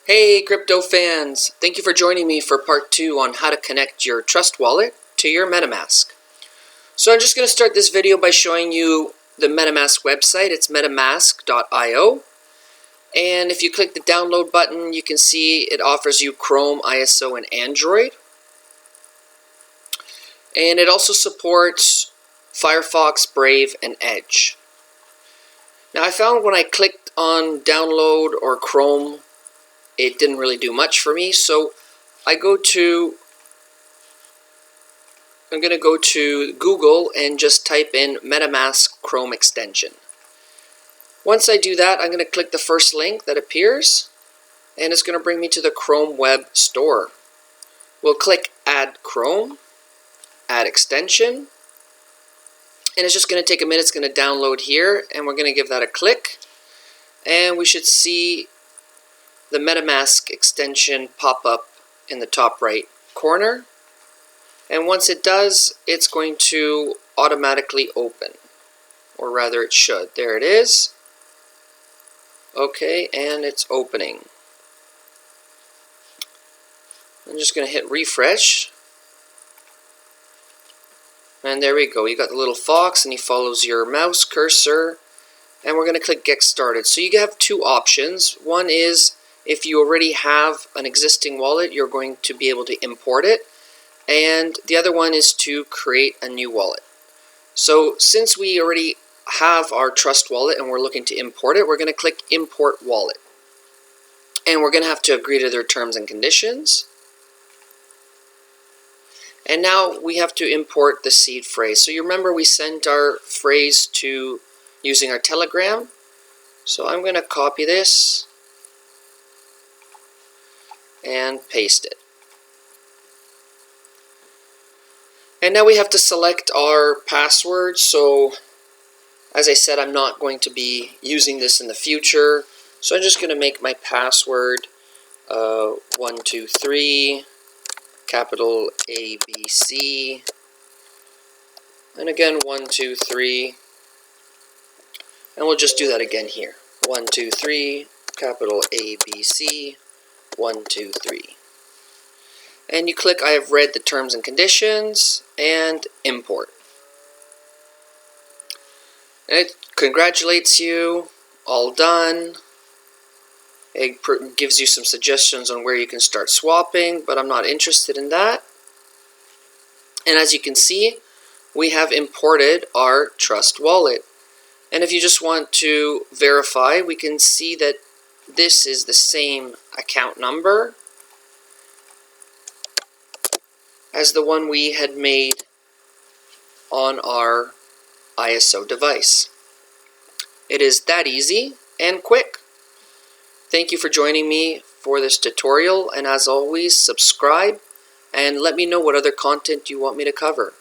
Hey crypto fans, thank you for joining me for part 2 on how to connect your Trustwallet to your Metamask. So I'm just going to start this video by showing you the Metamask website. It's metamask.io, and if you click the download button you can see it offers you Chrome, ISO, and Android. And it also supports Firefox, Brave, and Edge. Now I found when I clicked on download or Chrome it didn't really do much for me, so I'm going to go to Google and just type in Metamask Chrome extension. Once I do that, I'm going to click the first link that appears, and it's going to bring me to the Chrome web store. We'll click Add Chrome, Add Extension, and it's just going to take a minute. It's going to download here, and we're going to give that a click, and we should see the Metamask extension pop up in the top right corner. And once it does, it's going to automatically open, or rather it should. There it is. Okay, and it's opening. I'm just going to hit refresh. And there we go. You got the little fox and he follows your mouse cursor. And we're going to click Get Started. So you have two options. One is if you already have an existing wallet, you're going to be able to import it. And the other one is to create a new wallet. So since we already have our Trustwallet and we're looking to import it, we're going to click Import Wallet. And we're going to have to agree to their terms and conditions. And now we have to import the seed phrase. So you remember we sent our phrase to using our Telegram. So I'm going to copy this and paste it. And now we have to select our password. So as I said, I'm not going to be using this in the future. So I'm just going to make my password 123 capital ABC, and again 123, and we'll just do that again here. 123 capital ABC 123. And you click I have read the terms and conditions and import. And it congratulates you, all done. It gives you some suggestions on where you can start swapping, but I'm not interested in that. And as you can see, we have imported our Trustwallet. And if you just want to verify, we can see that this is the same account number as the one we had made on our ISO device. It is that easy and quick. Thank you for joining me for this tutorial, and as always, subscribe and let me know what other content you want me to cover.